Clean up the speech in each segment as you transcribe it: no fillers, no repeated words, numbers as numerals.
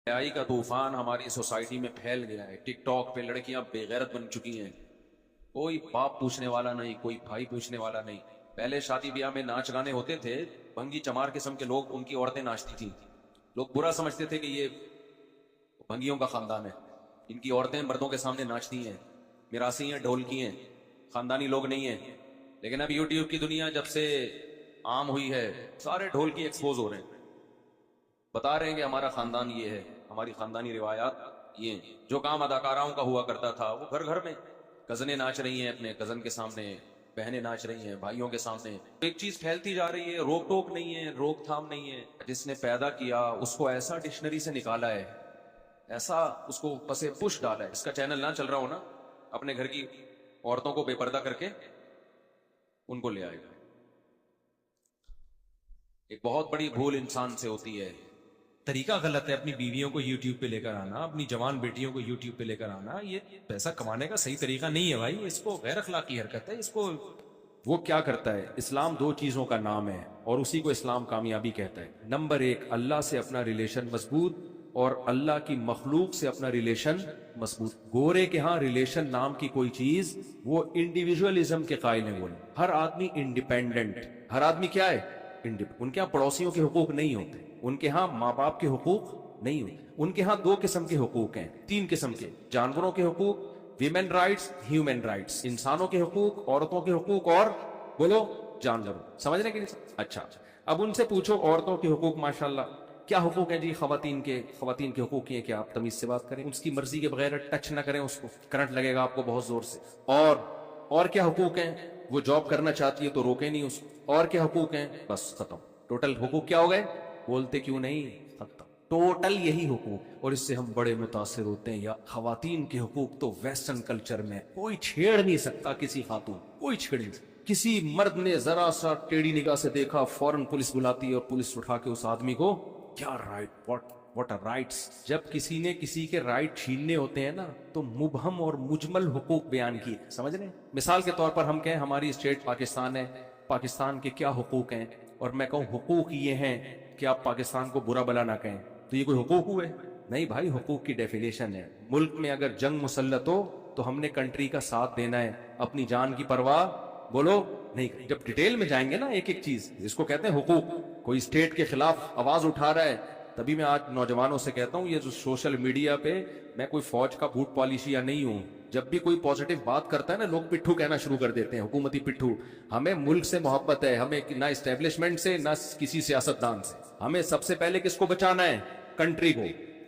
AI کا طوفان ہماری سوسائٹی میں پھیل گیا ہے. ٹک ٹاک پہ لڑکیاں بے غیرت بن چکی ہیں. کوئی باپ پوچھنے والا نہیں, کوئی بھائی پوچھنے والا نہیں. پہلے شادی بیاہ میں ناچ گانے ہوتے تھے, بھنگی چمار قسم کے لوگ, ان کی عورتیں ناچتی تھیں. لوگ برا سمجھتے تھے کہ یہ بھنگیوں کا خاندان ہے, ان کی عورتیں مردوں کے سامنے ناچتی ہیں, میراثی ہیں, ڈھولکی ہیں, خاندانی لوگ نہیں ہیں. لیکن اب یوٹیوب کی دنیا جب سے عام ہوئی ہے, سارے ڈھولکی ایکسپوز ہو رہے ہیں, بتا رہے ہیں کہ ہمارا خاندان یہ ہے, ہماری خاندانی روایات یہ ہیں. جو کام اداکاراؤں کا ہوا کرتا تھا وہ گھر گھر میں, کزنیں ناچ رہی ہیں اپنے کزن کے سامنے, بہنیں ناچ رہی ہیں بھائیوں کے سامنے. ایک چیز پھیلتی جا رہی ہے, روک ٹوک نہیں ہے, روک تھام نہیں ہے. جس نے پیدا کیا اس کو ایسا ڈکشنری سے نکالا ہے, ایسا اس کو پسے پش ڈالا ہے. اس کا چینل نہ چل رہا ہو نا, اپنے گھر کی عورتوں کو بے پردہ کر کے ان کو لے آئے گا. ایک بہت بڑی بھول انسان سے ہوتی ہے. طریقہ غلط ہے اپنی بیویوں کو یوٹیوب پہ لے کر آنا, اپنی جوان بیٹیوں کو یوٹیوب پہ لے کر آنا. یہ پیسہ کمانے کا صحیح طریقہ نہیں ہے بھائی, اس کو غیر اخلاقی حرکت ہے. اس کو وہ کیا کرتا ہے؟ اسلام دو چیزوں کا نام ہے اور اسی کو اسلام کامیابی کہتا ہے. نمبر ایک, اللہ سے اپنا ریلیشن مضبوط, اور اللہ کی مخلوق سے اپنا ریلیشن مضبوط. گورے کے ہاں ریلیشن نام کی کوئی چیز, وہ انڈیویجولزم کے قائل ہیں. وہ ہر آدمی انڈیپینڈنٹ, ہر آدمی کیا ہے؟ ان کے ہاں پڑوسیوں کے حقوق نہیں ہوتے, ان کے ہاں ماں باپ کے حقوق نہیں ہوتے. ان کے ہاں دو قسم کے حقوق ہیں, تین قسم کے. جانوروں کے حقوق, ویمن رائٹس, ہیومن رائٹس. انسانوں کے حقوق, عورتوں کے حقوق, اور بولو جانوروں. سمجھ رہے کہ نہیں؟ اچھا, اب ان سے پوچھو عورتوں کے حقوق ماشاءاللہ کیا حقوق ہیں جی خواتین کے. خواتین کے حقوق یہ کہ آپ تمیز سے بات کریں, اس کی مرضی کے بغیر ٹچ نہ کریں اس کو, کرنٹ لگے گا آپ کو بہت زور سے. اور کیا حقوق ہیں؟ وہ جاب کرنا چاہتی ہے تو روکے نہیں اس کو. اور کیا حقوق ہیں؟ بس ختم. ٹوٹل حقوق کیا ہو گئے؟ بولتے کیوں نہیں؟ ختم. ٹوٹل یہی حقوق. اور اس سے ہم بڑے متاثر ہوتے ہیں. یا خواتین کے حقوق تو ویسٹرن کلچر میں کوئی چھیڑ نہیں سکتا, کسی خاتون کوئی چھیڑ نہیں سکتا. کسی مرد نے ذرا سا ٹیڑھی نگاہ سے دیکھا, فوراً پولیس بلاتی ہے اور پولیس اٹھا کے اس آدمی کو, کیا رائٹ, واٹ آر رائٹس. جب کسی نے کسی کے رائٹ چھیننے ہوتے ہیں نا, تو مبہم اور مجمل حقوق بیان کیے. سمجھ رہے ہیں؟ مثال کے طور پر ہم کہیں ہماری اسٹیٹ پاکستان ہے, پاکستان کے کیا حقوق ہیں, اور میں کہوں حقوق یہ ہیں کہ آپ پاکستان کو برا بلا نہ کہیں, تو یہ کوئی حقوق ہوئے؟ نہیں بھائی, حقوق کی ڈیفینیشن ہے. ملک میں اگر جنگ مسلط ہو تو ہم نے کنٹری کا ساتھ دینا ہے, اپنی جان کی پرواہ بولو نہیں. جب ڈیٹیل میں جائیں گے نا ایک ایک چیز, اس کو کہتے ہیں حقوق. کوئی اسٹیٹ کے خلاف آواز اٹھا رہا ہے, تبھی میں آج نوجوانوں سے کہتا ہوں, یہ جو سوشل میڈیا پہ, میں کوئی فوج کا بوٹ پالیشیا نہیں ہوں, جب بھی کوئی پازیٹیو بات کرتا ہے نا, لوگ پٹھو کہنا شروع کر دیتے ہیں, حکومتی پٹھو. ہمیں ملک سے محبت ہے, ہمیں نہ اسٹیبلشمنٹ سے نہ کسی سیاستدان سے. ہمیں سب سے پہلے کس کو بچانا ہے؟ کنٹری کو.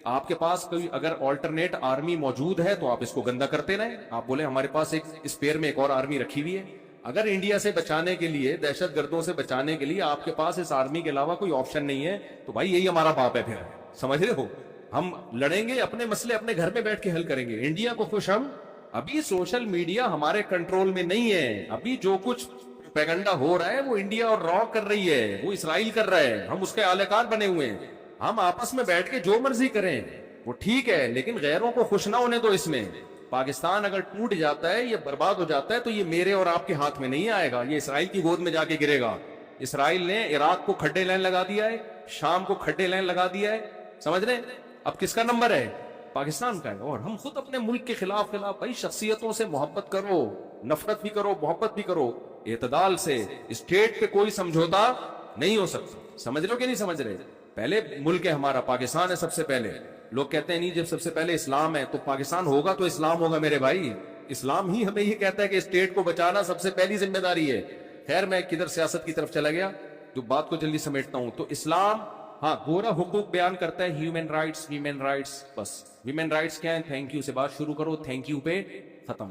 آپ کے پاس کوئی اگر آلٹرنیٹ آرمی موجود ہے تو آپ اس کو گندا کرتے رہیں. آپ بولے ہمارے پاس ایک اسپیئر میں ایک اور آرمی رکھی ہوئی ہے. اگر انڈیا سے بچانے کے لیے, دہشت گردوں سے بچانے کے لیے آپ کے پاس اس آرمی کے علاوہ کوئی آپشن نہیں ہے, تو بھائی یہی ہمارا باپ ہے. پھر سمجھ رہے ہو, ہم لڑیں گے, اپنے مسئلے اپنے گھر میں بیٹھ کے حل کریں گے. انڈیا کو خوش ہم. ابھی سوشل میڈیا ہمارے کنٹرول میں نہیں ہے. ابھی جو کچھ پیگنڈا ہو رہا ہے وہ انڈیا اور را کر رہی ہے, وہ اسرائیل کر رہا ہے, ہم اس کے اہلِ کار بنے ہوئے ہیں. ہم آپس میں بیٹھ کے جو مرضی کریں وہ ٹھیک ہے, لیکن غیروں کو خوش نہ ہونے دو. اس میں پاکستان اگر ٹوٹ جاتا ہے, یہ برباد ہو جاتا ہے, تو یہ میرے اور آپ کے ہاتھ میں نہیں آئے گا, یہ اسرائیل کی گود میں جا کے گرے گا. اسرائیل نے عراق کو کھڈے لائن لگا دیا ہے, شام کو کھڈے لائن لگا دیا ہے. سمجھ رہے ہیں؟ اب کس کا نمبر ہے؟ پاکستان کا ہے. اور ہم خود اپنے ملک کے خلاف بھائی شخصیتوں سے محبت کرو, نفرت بھی کرو, محبت بھی کرو, اعتدال سے. اسٹیٹ پہ کوئی سمجھوتا نہیں ہو سکتا. سمجھ رہے ہو کہ نہیں سمجھ رہے؟ پہلے ملک ہے ہمارا, پاکستان ہے سب سے پہلے. لوگ کہتے ہیں نہیں, جب سب سے پہلے اسلام ہے تو پاکستان ہوگا تو اسلام ہوگا. میرے بھائی, اسلام ہی ہمیں یہ کہتا ہے کہ اسٹیٹ کو بچانا سب سے پہلی ذمہ داری ہے. خیر, میں کدھر سیاست کی طرف چلا گیا, جو بات کو جلدی سمیٹتا ہوں. تو اسلام ہاں گورا حقوق بیان کرتا ہے, ہیومن رائٹس, ویمن رائٹس. بس ویمن رائٹس کیا ہیں؟ تھینک یو سے بات شروع کرو, تھینک یو پہ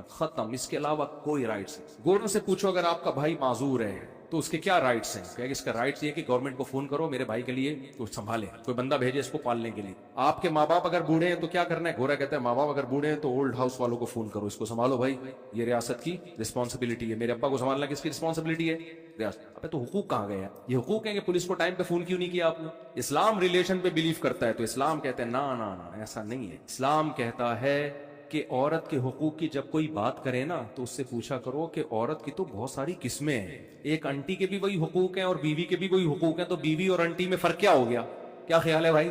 ختم. اس کے علاوہ کوئی رائٹس. گوروں سے پوچھو اگر آپ کا بھائی معذور ہے تو اس کے کیا رائٹس ہیں؟ کہ اس کا رائٹس یہ کہ گورنمنٹ کو فون کرو, میرے بھائی کے لیے کچھ سنبھالے, کوئی بندہ بھیجے اس کو پالنے کے لیے. آپ کے ماں باپ اگر بوڑھے ہیں تو کیا کرنا ہے؟ گورا کہتا ہے ماں باپ اگر بوڑھے ہیں تو اولڈ ہاؤس والوں کو فون کرو, اس کو سنبھالو بھائی, یہ ریاست کی رسپانسبلٹی ہے. میرے ابا کو سنبھالنا کس کی رسپانسبلٹی ہے؟ ریاست. ابے تو حقوق کہاں گئے ہیں؟ یہ حقوق ہیں کہ پولیس کو ٹائم پہ فون کیوں نہیں کیا آپ نے؟ اسلام ریلیشن پہ بلیو کرتا ہے, تو اسلام کہتے ہیں نا ایسا نہیں ہے. اسلام کہتا ہے کہ عورت کے حقوق کی جب کوئی بات کرے نا تو اس سے پوچھا کرو کہ عورت کی تو بہت ساری قسمیں ہیں. ایک انٹی کے بھی وہی حقوق ہیں اور بیوی کے بھی وہی حقوق ہیں, تو بیوی اور انٹی میں فرق کیا ہو گیا؟ کیا خیال ہے بھائی؟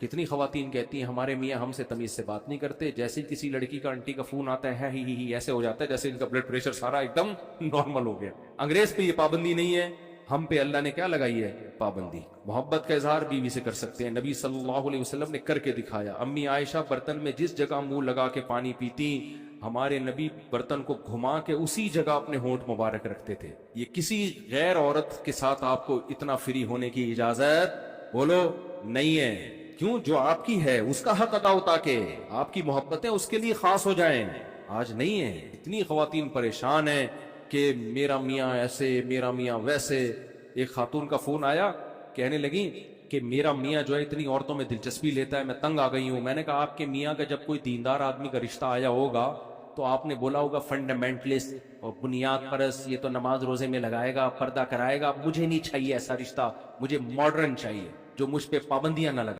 کتنی خواتین کہتی ہیں ہمارے میاں ہم سے تمیز سے بات نہیں کرتے، جیسے ہی کسی لڑکی کا آنٹی کا فون آتا ہے ہی ایسے ہو جاتا ہے جیسے ان کا بلڈ پریشر سارا ایک دم نارمل ہو گیا۔ انگریز پہ یہ پابندی نہیں ہے، ہم پہ اللہ نے کیا لگائی ہے؟ پابندی۔ محبت کا اظہار بیوی سے کر سکتے ہیں، نبی صلی اللہ علیہ وسلم نے کر کے دکھایا۔ امی عائشہ برتن میں جس جگہ منہ لگا کے پانی پیتی، ہمارے نبی برتن کو گھما کے اسی جگہ اپنے ہونٹ مبارک رکھتے تھے۔ یہ کسی غیر عورت کے ساتھ آپ کو اتنا فری ہونے کی اجازت بولو نہیں ہے۔ کیوں؟ جو آپ کی ہے اس کا حق ادا ہوتا کہ آپ کی محبتیں اس کے لیے خاص ہو جائیں۔ آج نہیں ہے، اتنی خواتین پریشان ہیں کہ میرا میاں ایسے، میرا میاں ویسے۔ ایک خاتون کا فون آیا، کہنے لگی کہ میرا میاں جو ہے اتنی عورتوں میں دلچسپی لیتا ہے، میں تنگ آ گئی ہوں۔ میں نے کہا آپ کے میاں کا جب کوئی دیندار آدمی کا رشتہ آیا ہوگا تو آپ نے بولا ہوگا فنڈامنٹلسٹ اور بنیاد پرست، یہ تو نماز روزے میں لگائے گا، پردہ کرائے گا، مجھے نہیں چاہیے ایسا رشتہ، مجھے ماڈرن چاہیے جو مجھ پہ پابندیاں نہ لگائے۔